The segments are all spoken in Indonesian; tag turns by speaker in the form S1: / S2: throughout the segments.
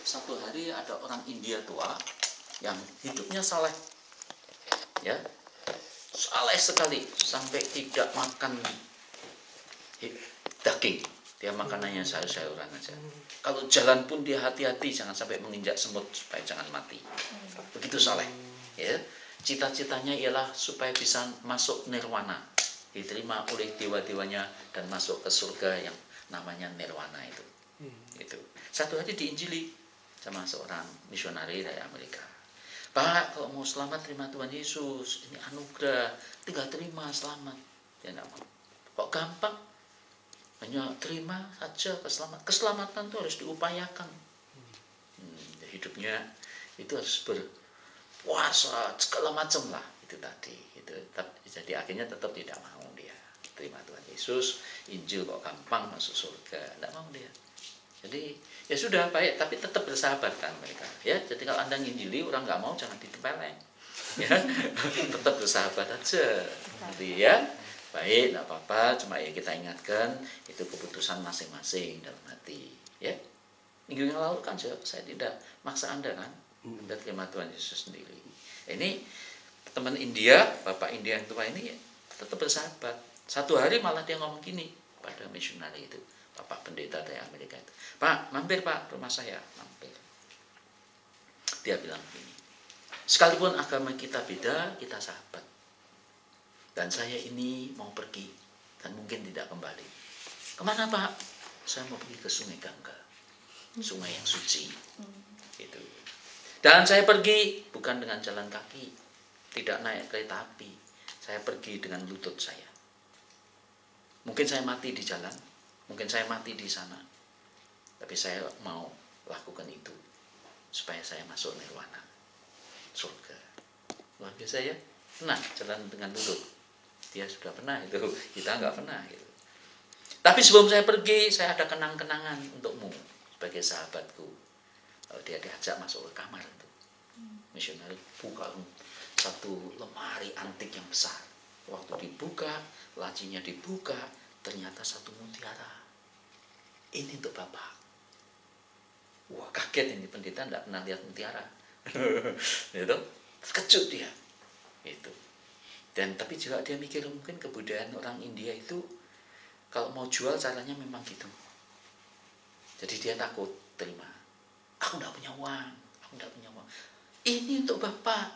S1: satu hari ada orang India tua yang hidupnya saleh, ya, saleh sekali sampai tidak makan daging, dia makanannya sayur-sayuran aja. Kalau jalan pun dia hati-hati jangan sampai menginjak semut supaya jangan mati. Begitu saleh, ya. Cita-citanya ialah supaya bisa masuk nirwana, diterima oleh dewa-dewanya dan masuk ke surga yang namanya nirwana itu. Itu. Satu hari diinjili sama seorang misionari dari Amerika. Pak, kalau mau selamat terima Tuhan Yesus, ini anugerah, tinggal terima selamat. Dia tidak mau. Kok gampang? Hanya terima saja keselamatan. Keselamatan itu harus diupayakan. Hidupnya itu harus berpuasa segala macam lah itu tadi. Itu. Jadi akhirnya tetap tidak mau dia terima Tuhan Yesus. Injil kok gampang masuk surga, tidak mau dia. Jadi ya sudah baik, tapi tetap bersahabat kan mereka. Ya, jadi kalau Anda nginjili orang nggak mau jangan ditempeleng. Ya, tetap bersahabat aja. Nanti ya. Baik, tidak apa-apa, cuma ya kita ingatkan itu keputusan masing-masing dalam hati, ya. Minggu yang lalu kan saya tidak maksa Anda kan, Anda terima Tuhan Yesus sendiri. Ini teman India, Bapak India yang tua ini tetap bersahabat. Satu hari malah dia ngomong gini pada misionari itu, Bapak pendeta dari Amerika itu, Pak, mampir Pak rumah saya, mampir. Dia bilang begini, sekalipun agama kita beda, kita sahabat. Dan saya ini mau pergi dan mungkin tidak kembali. Kemana Pak? Saya mau pergi ke Sungai Gangga, sungai yang suci. Gitu. Dan saya pergi bukan dengan jalan kaki, tidak naik kereta api. Saya pergi dengan lutut saya. Mungkin saya mati di jalan, mungkin saya mati di sana. Tapi saya mau lakukan itu supaya saya masuk nirwana, surga. Luar biasa ya. Nah, jalan dengan lutut. Dia sudah pernah itu, kita nggak pernah gitu. Tapi sebelum saya pergi, saya ada kenang-kenangan untukmu sebagai sahabatku. Dia diajak masuk ke kamar itu. Misionari buka satu lemari antik yang besar. Waktu dibuka, lacinya dibuka, ternyata satu mutiara. Ini untuk Bapak. Wah, kaget ini pendeta nggak pernah lihat mutiara. Itu terkejut dia. Itu. Dan tapi juga dia mikir mungkin kebudayaan orang India itu kalau mau jual caranya memang gitu. Jadi dia takut terima. Aku tidak punya uang, aku tidak punya uang. Ini untuk Bapak.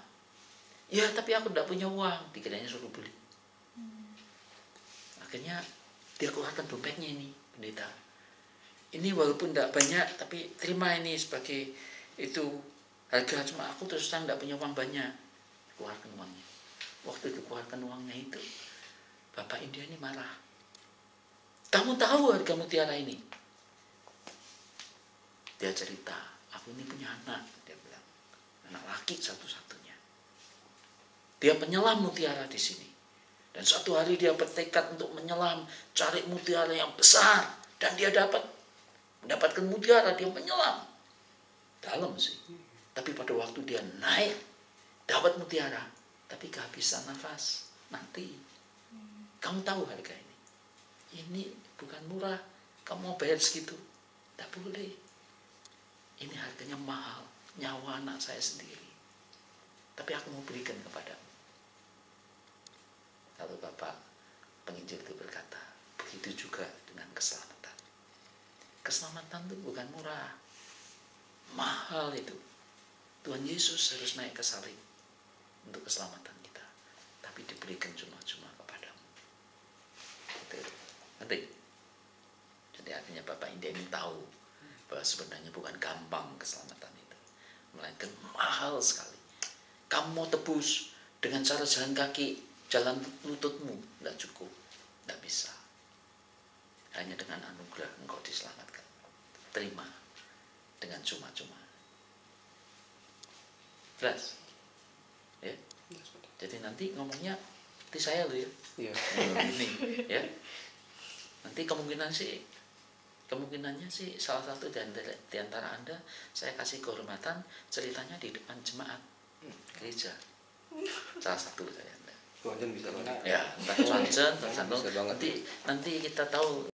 S1: Ya tapi aku tidak punya uang. Dikiranya suruh beli. Akhirnya dia keluarkan dompetnya ini pendeta. Ini walaupun tidak banyak tapi terima ini sebagai itu harga, cuma aku terus terang tidak punya uang banyak. Keluarkan uangnya. Waktu dikeluarkan uangnya itu, Bapak India ini marah. Kamu tahu harga mutiara ini? Dia cerita, aku ini punya anak, dia bilang, anak laki satu-satunya. Dia penyelam mutiara di sini. Dan suatu hari dia bertekad untuk menyelam, cari mutiara yang besar, dan dia mendapatkan mutiara, dia menyelam. Dalam sih. Tapi pada waktu dia naik, dapat mutiara, tapi kehabisan nafas, mati. Kamu tahu harga ini? Ini bukan murah, kamu mau bayar segitu? Tidak boleh. Ini harganya mahal, nyawa anak saya sendiri. Tapi aku mau berikan kepadamu. Lalu Bapak penginjil itu berkata, begitu juga dengan keselamatan. Keselamatan itu bukan murah, mahal itu. Tuhan Yesus harus naik ke salib untuk keselamatan kita, tapi diberikan cuma-cuma kepadamu. Nanti, jadi artinya Bapak India ini tahu bahwa sebenarnya bukan gampang keselamatan itu, melainkan mahal sekali. Kamu mau tebus dengan cara jalan kaki, jalan lututmu, tidak cukup, tidak bisa. Hanya dengan anugerah engkau diselamatkan. Terima dengan cuma-cuma. Jelas? Ya. Jadi nanti ngomongnya seperti saya loh ya. Iya. Ini ya. Nanti kemungkinannya sih salah satu di antara Anda saya kasih kehormatan ceritanya di depan jemaat gereja. Salah satu saya Anda.
S2: Tuhan bisa banget.
S1: Ya, entah Tuhan, nanti kita tahu